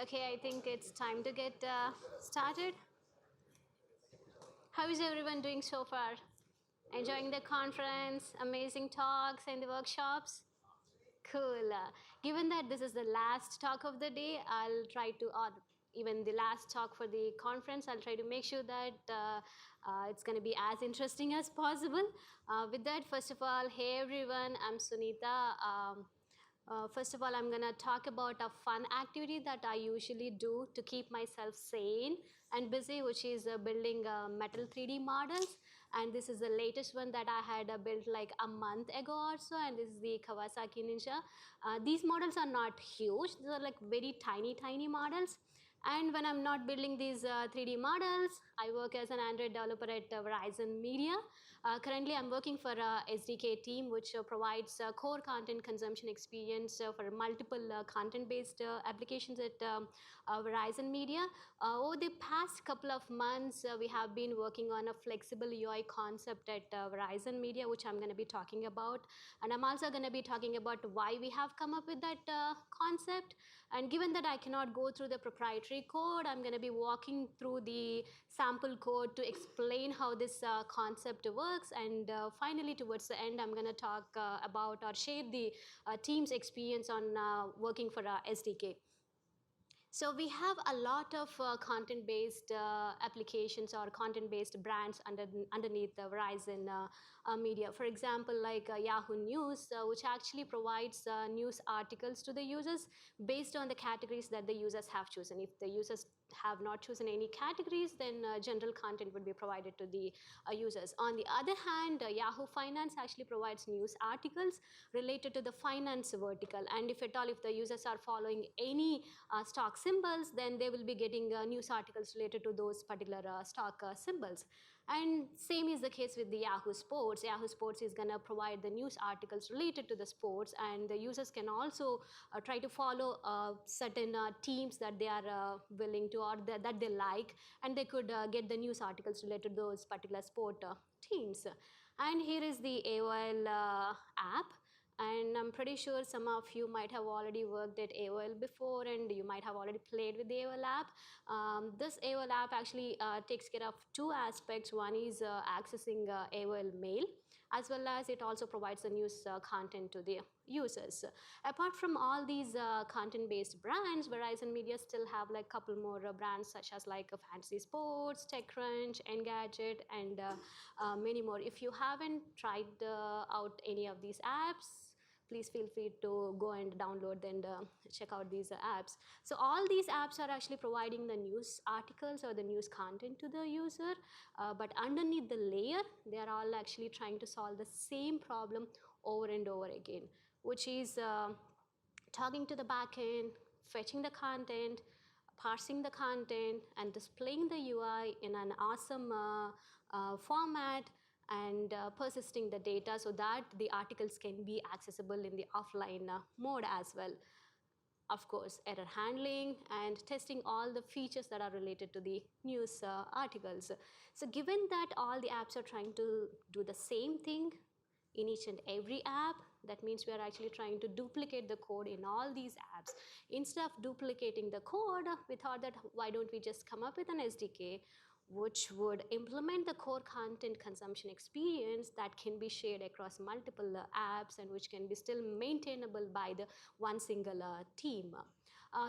Okay, I think it's time to get started. How is everyone doing so far? Enjoying the conference, amazing talks and the workshops? Cool. Given that this is the last talk of the day, I'll try to, or even the last talk for the conference, I'll try to make sure that it's going to be as interesting as possible. With that, first of all, hey everyone, I'm Sunitha. First of all, I'm going to talk about a fun activity that I usually do to keep myself sane and busy, which is building metal 3D models. And this is the latest one that I had built like a month ago or so, and this is the Kawasaki Ninja. These models are not huge, these are like very tiny models. And when I'm not building these 3D models, I work as an Android developer at Verizon Media. Currently, I'm working for a SDK team which provides core content consumption experience for multiple content-based applications at Verizon Media. Over the past couple of months, we have been working on a flexible UI concept at Verizon Media, which I'm going to be talking about. And I'm also going to be talking about why we have come up with that concept. And given that I cannot go through the proprietary code, I'm going to be walking through the sample code to explain how this concept works. And finally, towards the end, I'm going to talk about or share the team's experience on working for SDK. So we have a lot of content-based applications or content-based brands underneath the Verizon Media. For example, like Yahoo News, which actually provides news articles to the users based on the categories that the users have chosen. If the users have not chosen any categories, then general content would be provided to the users. On the other hand, Yahoo Finance actually provides news articles related to the finance vertical. And if at all, if the users are following any stock symbols, then they will be getting news articles related to those particular stock symbols. And same is the case with the Yahoo Sports. Yahoo Sports is going to provide the news articles related to the sports, and the users can also try to follow certain teams that they are willing to or that they like, and they could get the news articles related to those particular sport teams. And here is the AOL app. And I'm pretty sure some of you might have already worked at AOL before, and you might have already played with the AOL app. This AOL app actually takes care of two aspects. One is accessing AOL mail, as well as it also provides the news content to the users. Apart from all these content-based brands, Verizon Media still have like a couple more brands such as like Fantasy Sports, TechCrunch, Engadget, and many more. If you haven't tried out any of these apps, please feel free to go and download and check out these apps. So all these apps are actually providing the news articles or the news content to the user, but underneath the layer, they are all actually trying to solve the same problem over and over again, which is talking to the backend, fetching the content, parsing the content, and displaying the UI in an awesome format, and persisting the data so that the articles can be accessible in the offline mode as well. Of course, error handling and testing all the features that are related to the news articles. So given that all the apps are trying to do the same thing in each and every app, that means we are actually trying to duplicate the code in all these apps. Instead of duplicating the code, we thought that why don't we just come up with an SDK which would implement the core content consumption experience that can be shared across multiple apps and which can be still maintainable by the one single team.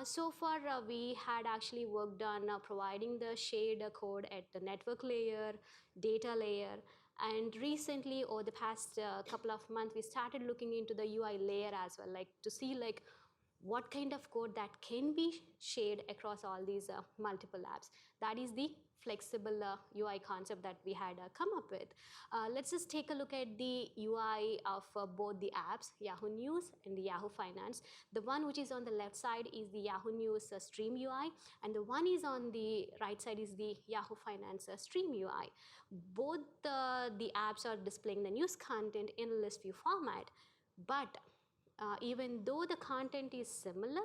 So far, we had actually worked on providing the shared code at the network layer, data layer, and recently, over the past couple of months, we started looking into the UI layer as well, like to see like what kind of code that can be shared across all these multiple apps. That is the flexible UI concept that we had come up with. Let's just take a look at the UI of both the apps, Yahoo News and the Yahoo Finance. The one which is on the left side is the Yahoo News Stream UI, and the one is on the right side is the Yahoo Finance Stream UI. Both the apps are displaying the news content in a list view format, but even though the content is similar,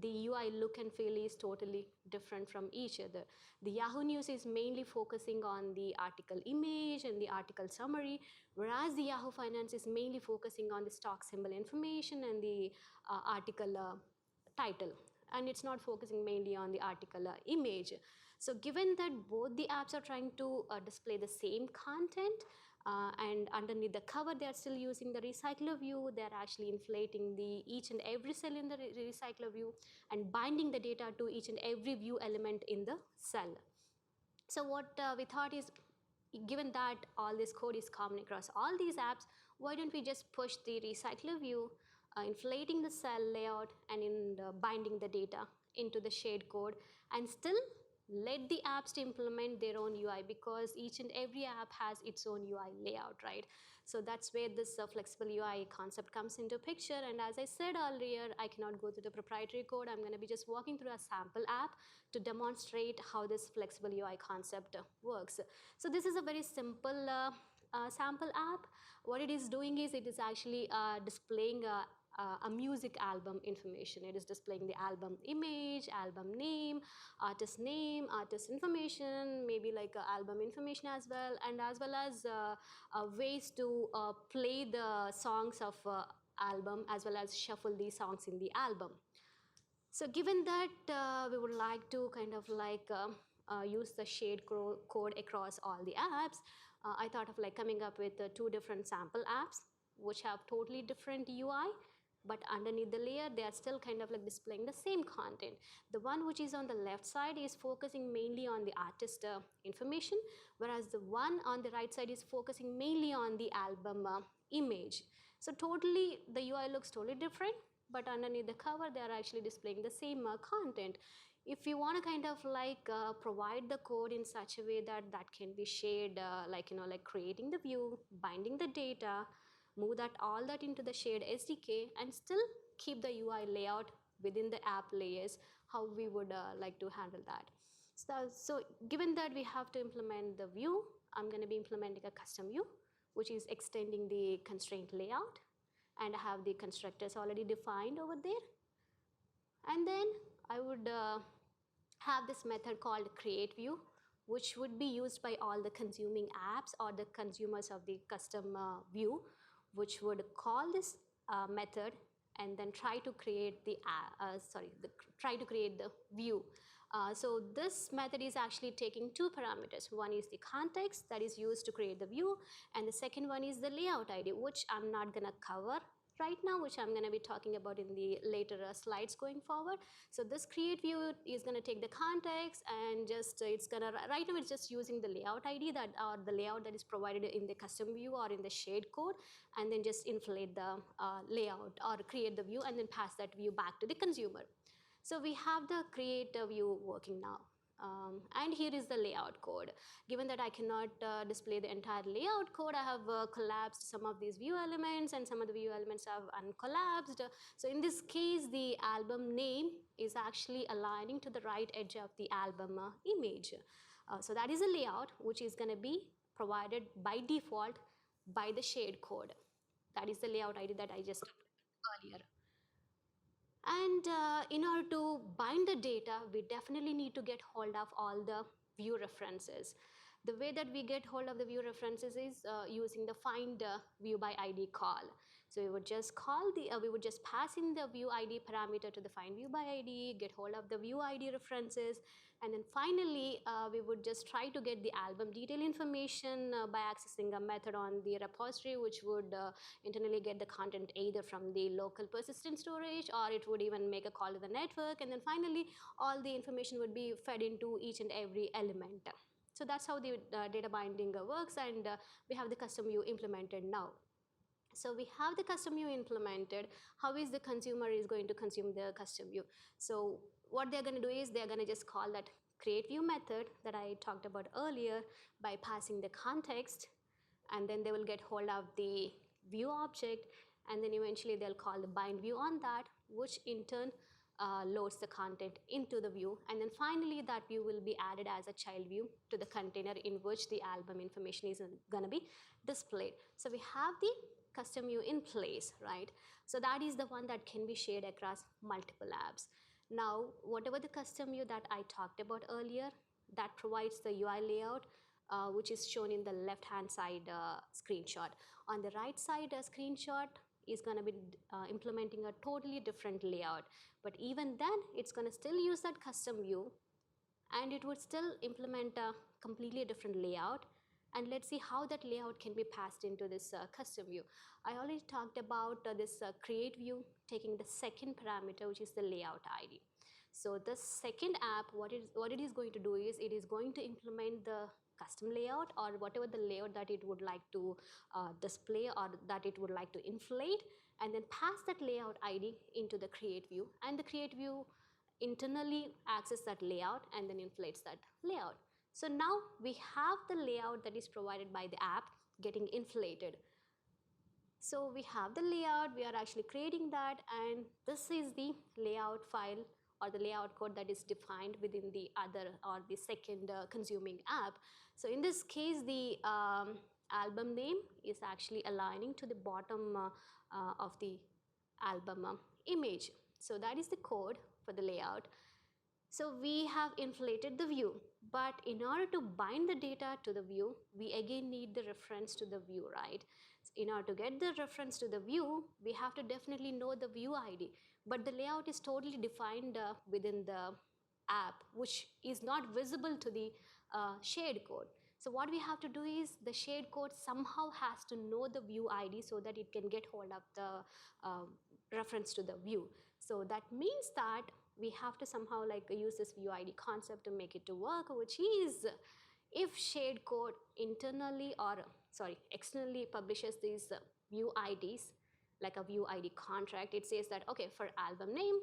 the UI look and feel is totally different from each other. The Yahoo News is mainly focusing on the article image and the article summary, whereas the Yahoo Finance is mainly focusing on the stock symbol information and the article title. and it's not focusing mainly on the article image. So given that both the apps are trying to display the same content, and underneath the cover they are still using the recycler view, they're actually inflating the each and every cell in the recycler view and binding the data to each and every view element in the cell. So what we thought is, given that all this code is common across all these apps, why don't we just push the recycler view, inflating the cell layout and binding the data into the shared code, and still let the apps to implement their own UI, because each and every app has its own UI layout, right? So that's where this flexible UI concept comes into picture. And as I said earlier, I cannot go through the proprietary code. I'm going to be just walking through a sample app to demonstrate how this flexible UI concept works. So this is a very simple sample app. What it is doing is it is actually displaying a music album information. It is displaying the album image, album name, artist information, maybe like album information as well as ways to play the songs of album as well as shuffle the songs in the album. So given that we would like to kind of like use the shared code across all the apps, I thought of like coming up with two different sample apps which have totally different UI, but underneath the layer they are still kind of like displaying the same content. The one which is on the left side is focusing mainly on the artist information, whereas the one on the right side is focusing mainly on the album image. So totally the UI looks totally different, but underneath the cover they are actually displaying the same content. If you want to kind of like provide the code in such a way that that can be shared, like like creating the view, binding the data, move that all that into the shared SDK, and still keep the UI layout within the app layers, how we would like to handle that. So given that we have to implement the view, I'm going to be implementing a custom view which is extending the constraint layout, and I have the constructors already defined over there. And then I would have this method called create view, which would be used by all the consuming apps or the consumers of the custom view, which would call this method and then try to create the view. So this method is actually taking two parameters. One is the context that is used to create the view, and the second one is the layout ID, which I'm not going to cover right now, which I'm going to be talking about in the later slides going forward. So this create view is going to take the context and just it's going to, right now it's just using the layout ID that or the layout that is provided in the custom view or in the shared code, and then just inflate the layout or create the view and then pass that view back to the consumer. So we have the create view working now. And here is the layout code. Given that I cannot display the entire layout code, I have collapsed some of these view elements, and some of the view elements have uncollapsed. So in this case, the album name is actually aligning to the right edge of the album image. So that is a layout which is going to be provided by default by the shared code. That is the layout ID that I just earlier. And in order to bind the data, we definitely need to get hold of all the view references. The way that we get hold of the view references is using the find view by ID call. So we would just we would just pass in the view ID parameter to the find view by ID, get hold of the view ID references, and then finally we would just try to get the album detail information by accessing a method on the repository, which would internally get the content either from the local persistent storage, or it would even make a call to the network, and then finally all the information would be fed into each and every element. So that's how the data binding works, and we have the custom view implemented now. So we have the custom view implemented. How is the consumer is going to consume the custom view? So what they're going to do is they're going to just call that create view method that I talked about earlier by passing the context, and then they will get hold of the view object, and then eventually they'll call the bind view on that, which in turn loads the content into the view, and then finally that view will be added as a child view to the container in which the album information is going to be displayed. So we have the custom view in place, right? So that is the one that can be shared across multiple apps. Now, whatever the custom view that I talked about earlier, that provides the UI layout, which is shown in the left hand side screenshot. On the right side screenshot, is going to be implementing a totally different layout. But even then, it's going to still use that custom view, and it would still implement a completely different layout. And let's see how that layout can be passed into this custom view. I already talked about this create view taking the second parameter, which is the layout ID. So the second app, what it is going to do is it is going to implement the custom layout or whatever the layout that it would like to display or that it would like to inflate, and then pass that layout ID into the create view, and the create view internally access that layout and then inflates that layout. So now we have the layout that is provided by the app getting inflated. So we have the layout, we are actually creating that, and this is the layout file or the layout code that is defined within the other or the second consuming app. So in this case, the album name is actually aligning to the bottom of the album image. So that is the code for the layout. So we have inflated the view, but in order to bind the data to the view, we again need the reference to the view, right? So in order to get the reference to the view, we have to definitely know the view ID, but the layout is totally defined within the app, which is not visible to the shared code. So what we have to do is the shared code somehow has to know the view ID so that it can get hold of the reference to the view. So that means that we have to somehow like use this view ID concept to make it to work, which is if shared code internally or externally publishes these view IDs, like a view ID contract, it says that, okay, for album name,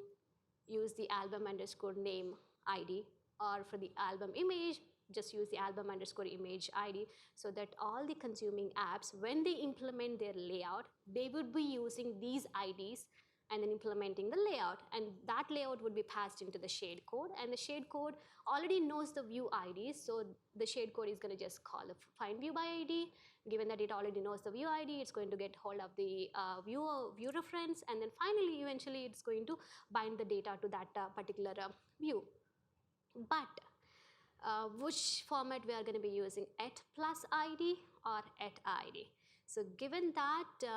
use the album underscore name ID, or for the album image, just use the album underscore image ID, so that all the consuming apps, when they implement their layout, they would be using these IDs and then implementing the layout, and that layout would be passed into the shared code, and the shared code already knows the view IDs, so the shared code is going to just call the find view by ID. Given that it already knows the view ID, it's going to get hold of the view reference, and then finally eventually it's going to bind the data to that particular view. But which format we are going to be using, at plus ID or at ID? So given that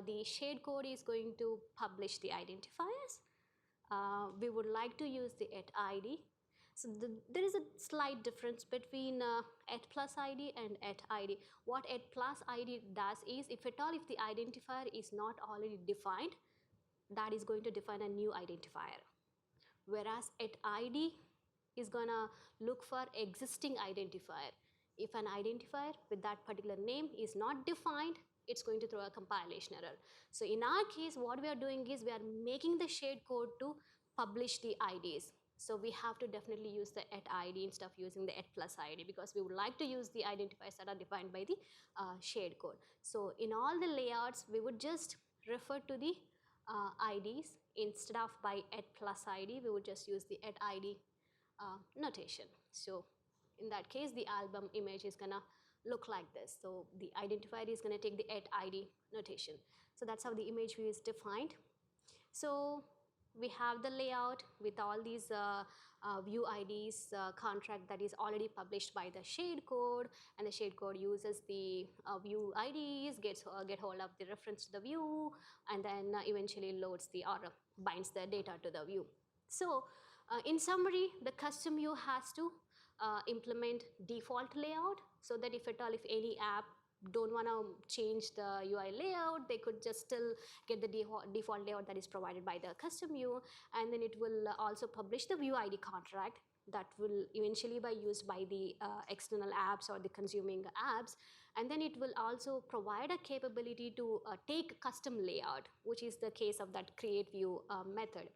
the shared code is going to publish the identifiers, we would like to use the at ID. So there is a slight difference between at plus ID and at ID. What at plus ID does is, if at all, if the identifier is not already defined, that is going to define a new identifier. Whereas at ID is gonna look for existing identifier. If an identifier with that particular name is not defined, it's going to throw a compilation error. So in our case, what we are doing is we are making the shared code to publish the IDs. So we have to definitely use the at ID instead of using the at plus ID, because we would like to use the identifiers that are defined by the shared code. So in all the layouts, we would just refer to the IDs instead of by at plus ID. We would just use the at ID notation. So in that case, the album image is gonna look like this. So the identifier is gonna take the at ID notation. So that's how the image view is defined. So we have the layout with all these view IDs contract that is already published by the shared code, and the shared code uses the view IDs, get hold of the reference to the view, and then eventually loads the or binds the data to the view. So in summary, the custom view has to implement default layout, so that if at all, if any app don't want to change the UI layout, they could just still get the default layout that is provided by the custom view, and then it will also publish the view ID contract that will eventually be used by the external apps or the consuming apps, and then it will also provide a capability to take custom layout, which is the case of that create view method.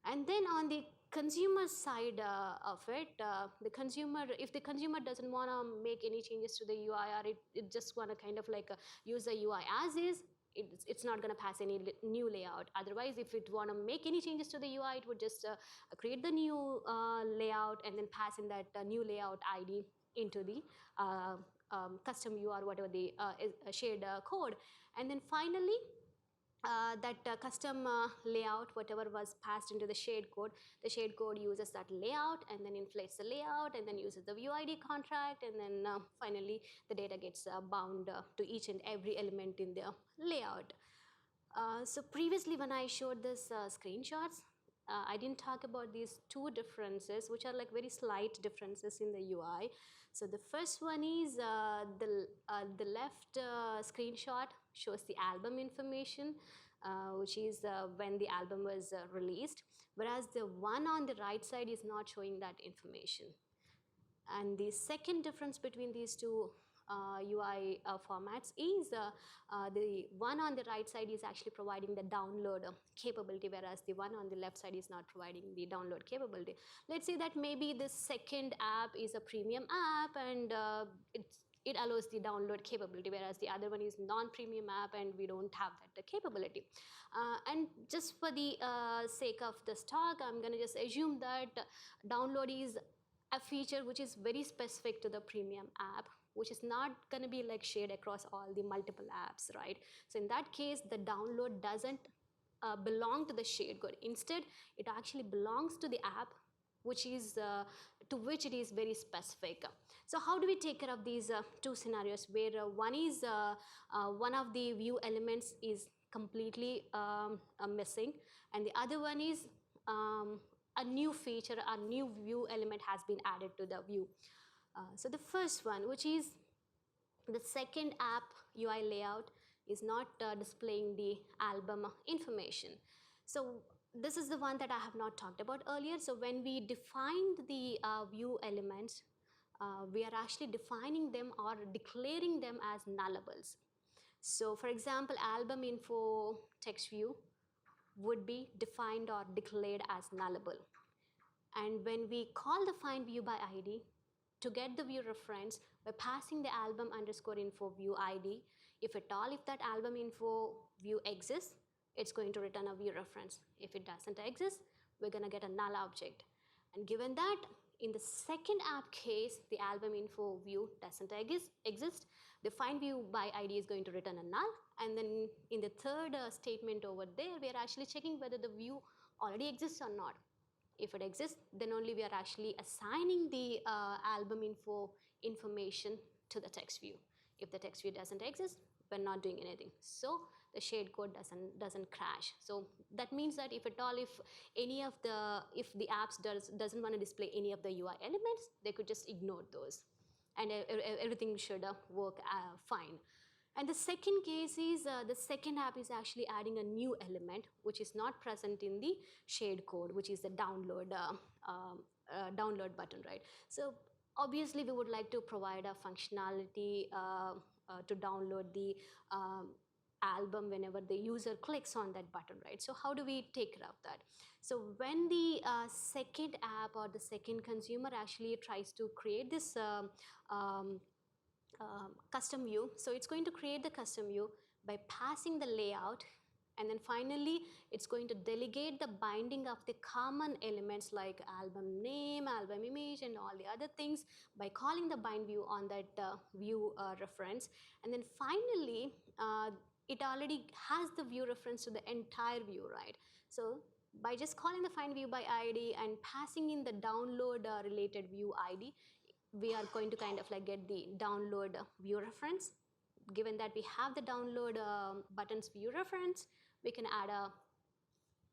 And then on the consumer side of it, if the consumer doesn't want to make any changes to the UI, or it just want to kind of like use the UI as is, it's not going to pass any new layout. Otherwise, if it want to make any changes to the UI, it would just create the new layout and then pass in that new layout ID into the custom view or whatever the shared code. And then finally, that custom layout, whatever was passed into the shared code uses that layout and then inflates the layout and then uses the view ID contract, and then finally the data gets bound to each and every element in the layout. So previously when I showed this screenshots, I didn't talk about these two differences, which are like very slight differences in the UI. So the first one is the left screenshot shows the album information, which is when the album was released, whereas the one on the right side is not showing that information. And the second difference between these two UI formats is the one on the right side is actually providing the download capability, whereas the one on the left side is not providing the download capability. Let's say that maybe the second app is a premium app and it allows the download capability, whereas the other one is non-premium app and we don't have that capability. And just for the sake of this talk, I'm going to just assume that download is a feature which is very specific to the premium app, which is not going to be like shared across all the multiple apps, right? So in that case, the download doesn't belong to the shared code. Instead, it actually belongs to the app, which is to which it is very specific. So how do we take care of these two scenarios where one is one of the view elements is completely missing, and the other one is a new feature, a new view element has been added to the view. So the first one, which is the second app UI layout, is not displaying the album information. So this is the one that I have not talked about earlier. So when we defined the view elements, we are actually defining them or declaring them as nullables. So for example, album info text view would be defined or declared as nullable. And when we call the find view by ID to get the view reference, by passing the album underscore info view ID, if at all, if that album info view exists, it's going to return a view reference. If it doesn't exist, we're going to get a null object. And given that, in the second app case, the album info view doesn't exist, the find view by ID is going to return a null. And then in the third statement over there, we are actually checking whether the view already exists or not. If it exists, then only we are actually assigning the album info information to the text view. If the text view doesn't exist, we're not doing anything. So the shared code doesn't crash. So that means that if at all, if the apps doesn't want to display any of the UI elements, they could just ignore those, and everything should work fine. And the second case is the second app is actually adding a new element which is not present in the shared code, which is the download button, right? So obviously we would like to provide a functionality to download the album whenever the user clicks on that button, right? So how do we take care of that? So when the second app or the second consumer actually tries to create this custom view, so it's going to create the custom view by passing the layout, and then finally it's going to delegate the binding of the common elements like album name, album image, and all the other things by calling the bind view on that view reference. And then finally it already has the view reference to the entire view, right? So by just calling the find view by ID and passing in the download related view ID, we are going to kind of like get the download view reference. Given that we have the download buttons view reference, we can add a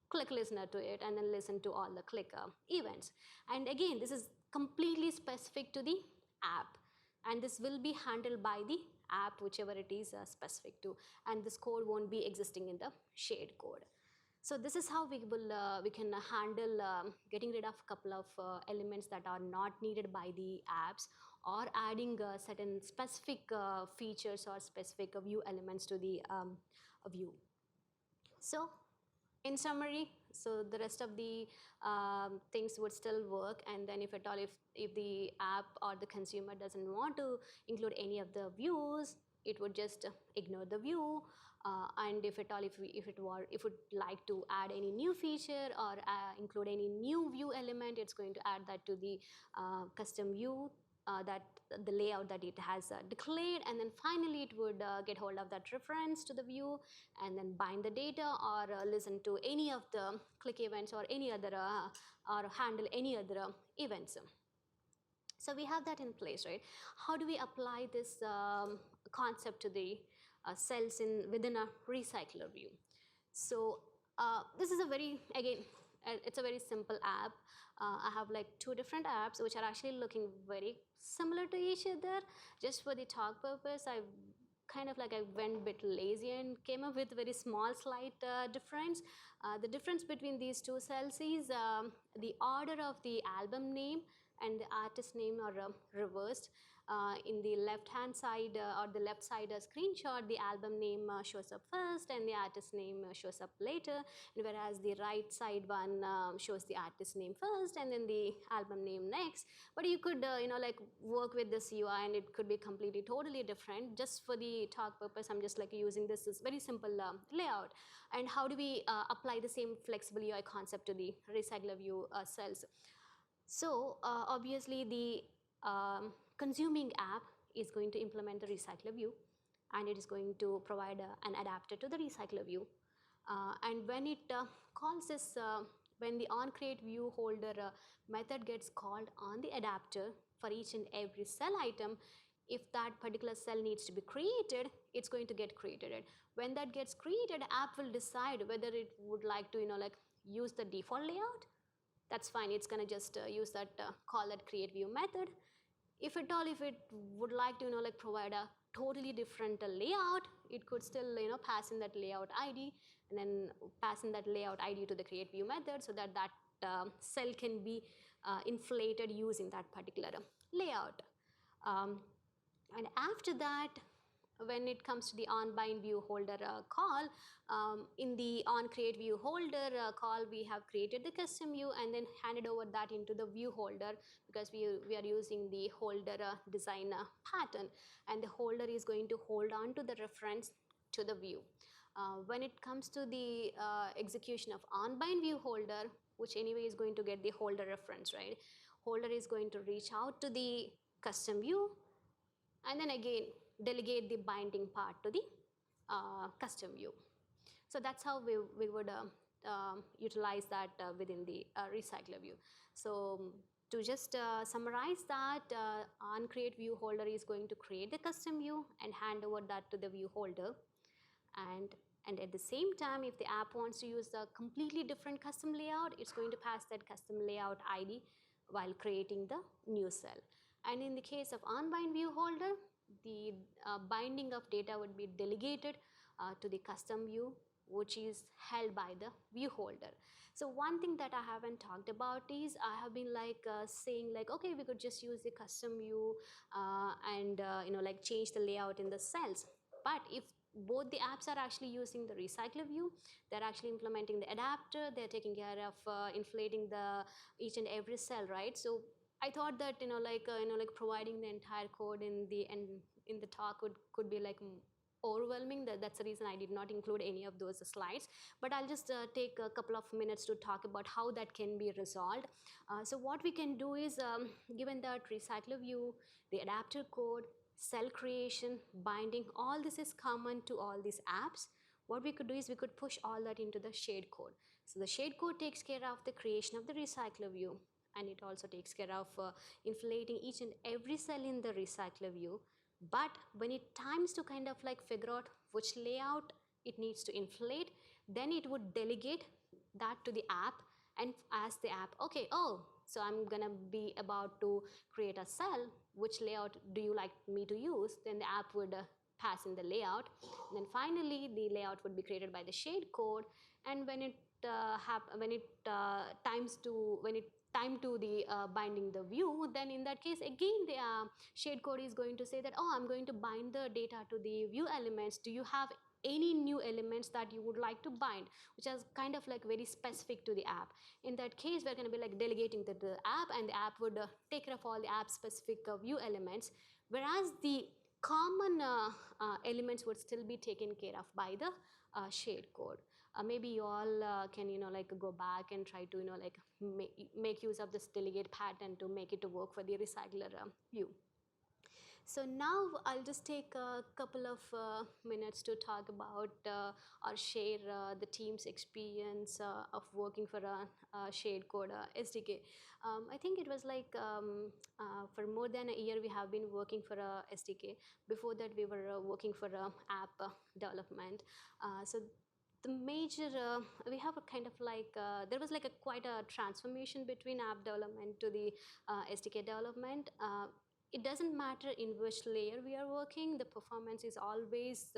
click listener to it and then listen to all the click events. And again, this is completely specific to the app, and this will be handled by the app, whichever it is specific to, and this code won't be existing in the shared code. So this is how we can handle getting rid of a couple of elements that are not needed by the apps, or adding certain specific features or specific view elements to the view. So in summary, so the rest of the things would still work, and then if at all, if the app or the consumer doesn't want to include any of the views, it would just ignore the view. And if at all, if would like to add any new feature or include any new view element, it's going to add that to the custom view, that the layout that it has declared, and then finally it would get hold of that reference to the view and then bind the data, or listen to any of the click events or any other or handle any other events. So we have that in place, right? How do we apply this concept to the cells within a recycler view? So this is a very, again, it's a very simple app. I have like two different apps which are actually looking very similar to each other. Just for the talk purpose, I kind of like I went a bit lazy and came up with very small slight difference. The difference between these two cells is the order of the album name and the artist name are reversed. In the left hand side or the left side screenshot, the album name shows up first and the artist name shows up later, and whereas the right side one shows the artist name first and then the album name next. But you could like work with this UI and it could be completely totally different. Just for the talk purpose, I'm just like using this very simple layout. And how do we apply the same flexible UI concept to the recycler view cells? So obviously the consuming app is going to implement the recycler view, and it is going to provide an adapter to the recycler view. And when it calls this, when the onCreateViewHolder holder method gets called on the adapter for each and every cell item, if that particular cell needs to be created, it's going to get created. When that gets created, app will decide whether it would like to like use the default layout. That's fine, it's going to just use that call that create view method. If at all, if it would like to like provide a totally different layout, it could still pass in that layout ID and then pass in that layout ID to the create view method, so that that cell can be inflated using that particular layout. And after that, when it comes to the onBindViewHolder call, in the onCreateViewHolder call, we have created the custom view and then handed over that into the view holder, because we are using the holder design pattern, and the holder is going to hold on to the reference to the view. When it comes to the execution of onBindViewHolder, which anyway is going to get the holder reference, right? Holder is going to reach out to the custom view and then again delegate the binding part to the custom view. So that's how we would utilize that within the recycler view. So to just summarize that, onCreateViewHolder is going to create the custom view and hand over that to the view holder. And at the same time, if the app wants to use a completely different custom layout, it's going to pass that custom layout ID while creating the new cell. And in the case of onBindViewHolder, the binding of data would be delegated to the custom view, which is held by the view holder. So one thing that I haven't talked about is I have been like saying like, okay, we could just use the custom view and like change the layout in the cells. But if both the apps are actually using the recycler view, they're actually implementing the adapter, they're taking care of inflating the each and every cell, right? So I thought that like providing the entire code in the talk could be like overwhelming. That's the reason I did not include any of those slides. But I'll just take a couple of minutes to talk about how that can be resolved. So what we can do is, given that recycler view, the adapter code, cell creation, binding, all this is common to all these apps. What we could do is we could push all that into the shade code. So the shade code takes care of the creation of the recycler view, and it also takes care of inflating each and every cell in the recycler view. But when it times to kind of like figure out which layout it needs to inflate, then it would delegate that to the app and ask the app, okay, oh, so I'm gonna be about to create a cell, which layout do you like me to use? Then the app would pass in the layout, and then finally the layout would be created by the shade code. And when it time to the binding the view, then in that case again the shade code is going to say that, oh, I'm going to bind the data to the view elements. Do you have any new elements that you would like to bind, which is kind of like very specific to the app? In that case, we're going to be like delegating to the app, and the app would take care of all the app specific view elements, whereas the common elements would still be taken care of by the shade code. Maybe you all can like go back and try to like make use of this delegate pattern to make it to work for the recycler view. So now I'll just take a couple of minutes to talk about or share the team's experience of working for a shared code SDK. I think it was like for more than a year we have been working for a SDK. Before that we were working for app development. So the major, we have a kind of like, there was like a quite a transformation between app development to the SDK development. It doesn't matter in which layer we are working, the performance is always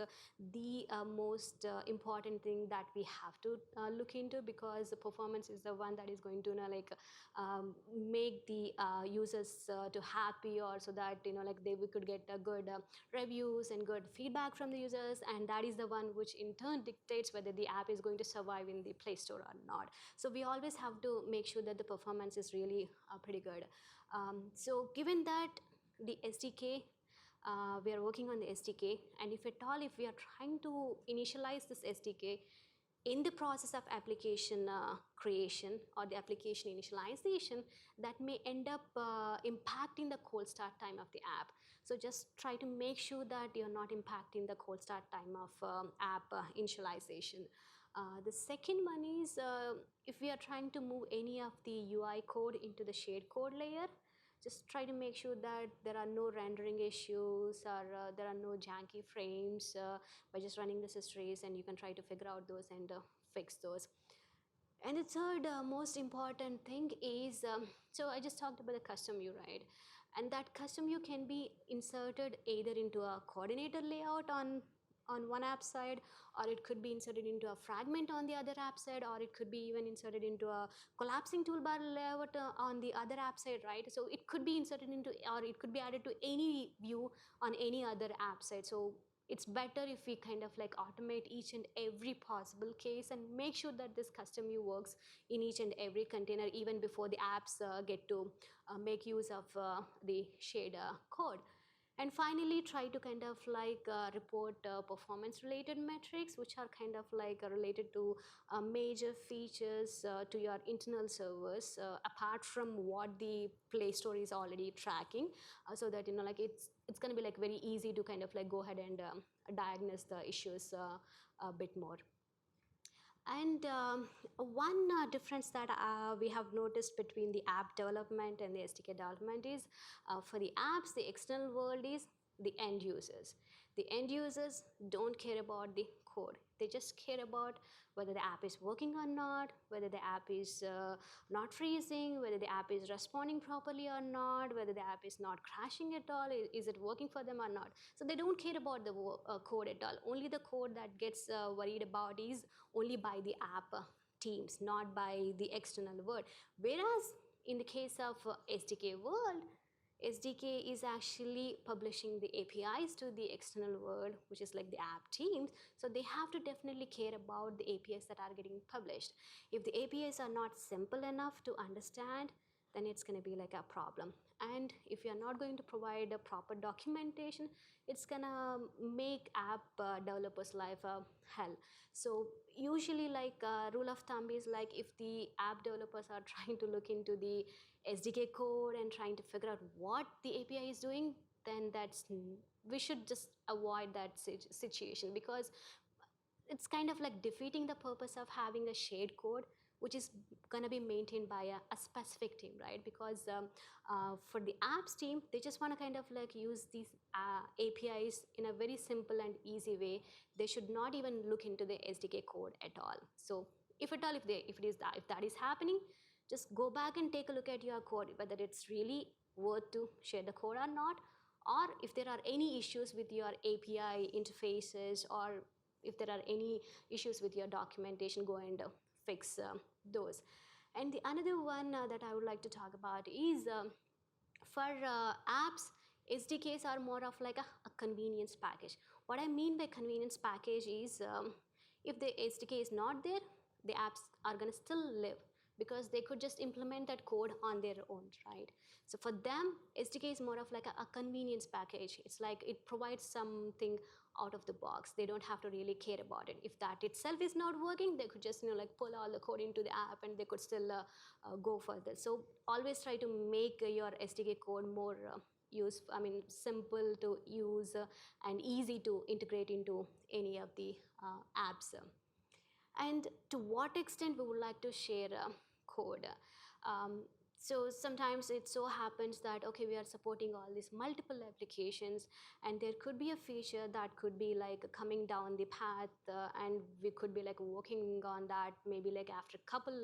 the most important thing that we have to look into, because the performance is the one that is going to like make the users to happy, or so that like we could get a good reviews and good feedback from the users, and that is the one which in turn dictates whether the app is going to survive in the Play Store or not. So we always have to make sure that the performance is really pretty good. So given that the SDK, we are working on the SDK, and if at all, if we are trying to initialize this SDK in the process of application creation or the application initialization, that may end up impacting the cold start time of the app. So just try to make sure that you're not impacting the cold start time of app initialization. The second one is if we are trying to move any of the UI code into the shared code layer, just try to make sure that there are no rendering issues, or there are no janky frames by just running this histories, and you can try to figure out those and fix those. And the third most important thing is, so I just talked about the custom view, right? And that custom view can be inserted either into a coordinator layout on one app side, or it could be inserted into a fragment on the other app side, or it could be even inserted into a collapsing toolbar layout on the other app side, right? So it could be inserted into, or it could be added to any view on any other app side. So it's better if we kind of like automate each and every possible case and make sure that this custom view works in each and every container even before the apps get to make use of the shared code. And finally, try to kind of like report performance related metrics, which are kind of like related to major features to your internal servers, apart from what the Play Store is already tracking, so that like it's going to be like very easy to kind of like go ahead and diagnose the issues a bit more. And one difference that we have noticed between the app development and the SDK development is, for the apps, the external world is the end users. The end users don't care about the code. They just care about whether the app is working or not, whether the app is not freezing, whether the app is responding properly or not, whether the app is not crashing at all, is it working for them or not. So they don't care about the code at all. Only the code that gets worried about is only by the app teams, not by the external world. Whereas in the case of SDK world, SDK is actually publishing the APIs to the external world, which is like the app teams. So they have to definitely care about the APIs that are getting published. If the APIs are not simple enough to understand, then it's going to be like a problem. And if you're not going to provide a proper documentation, it's going to make app developers' life hell. So usually like rule of thumb is like, if the app developers are trying to look into the SDK code and trying to figure out what the API is doing, then we should just avoid that situation, because it's kind of like defeating the purpose of having a shared code, which is going to be maintained by a specific team, right? Because for the apps team, they just want to kind of like use these APIs in a very simple and easy way. They should not even look into the SDK code at all. So if at all, if that is happening, just go back and take a look at your code, whether it's really worth to share the code or not, or if there are any issues with your API interfaces, or if there are any issues with your documentation, go and fix those. And the another one that I would like to talk about is, for apps, SDKs are more of like a convenience package. What I mean by convenience package is, if the SDK is not there, the apps are going to still live, because they could just implement that code on their own, right? So for them, SDK is more of like a convenience package. It's like it provides something out of the box. They don't have to really care about it. If that itself is not working, they could just like pull all the code into the app, and they could still go further. So always try to make your SDK code more simple to use and easy to integrate into any of the apps. And to what extent we would like to share code. So sometimes it so happens that, okay, we are supporting all these multiple applications, and there could be a feature that could be like coming down the path, and we could be like working on that maybe like after a couple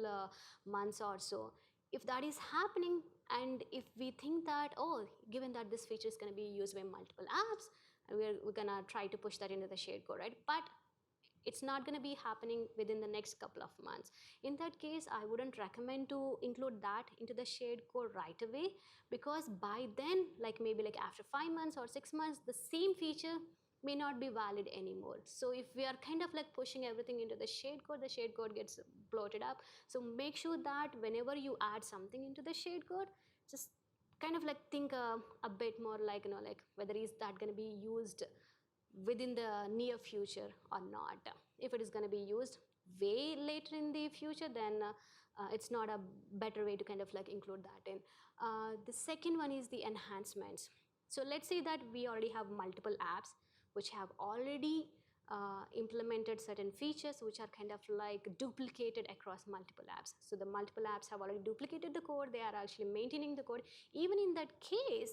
months or so. If that is happening, and if we think that, oh, given that this feature is going to be used by multiple apps, and we're going to try to push that into the shared code, right? But it's not going to be happening within the next couple of months. In that case, I wouldn't recommend to include that into the shared code right away, because by then, like maybe like after 5 months or 6 months, the same feature may not be valid anymore. So if we are kind of like pushing everything into the shared code gets bloated up. So make sure that whenever you add something into the shared code, just kind of like think a bit more like, like whether is that going to be used within the near future or not. If it is going to be used way later in the future, then it's not a better way to kind of like include that in. The second one is the enhancements. So let's say that we already have multiple apps which have already implemented certain features which are kind of like duplicated across multiple apps. So the multiple apps have already duplicated the code, they are actually maintaining the code. Even in that case,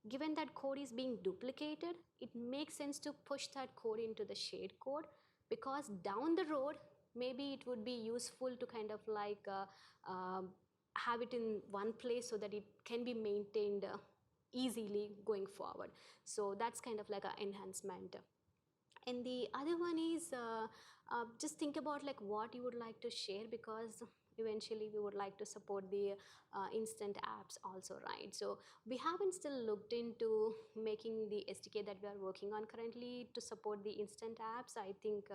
given that code is being duplicated, it makes sense to push that code into the shared code, because down the road, maybe it would be useful to kind of like have it in one place so that it can be maintained easily going forward. So that's kind of like an enhancement. And the other one is just think about like what you would like to share, because eventually we would like to support the instant apps also, right? So we haven't still looked into making the SDK that we are working on currently to support the instant apps. I think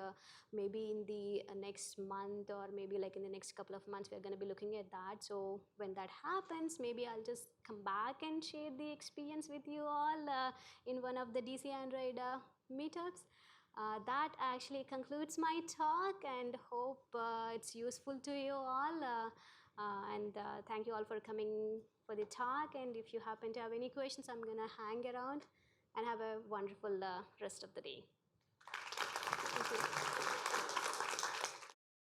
maybe in the next month, or maybe like in the next couple of months, we're going to be looking at that. So when that happens, maybe I'll just come back and share the experience with you all in one of the DC Android meetups. That actually concludes my talk, and hope it's useful to you all. And thank you all for coming for the talk. And if you happen to have any questions, I'm going to hang around, and have a wonderful rest of the day.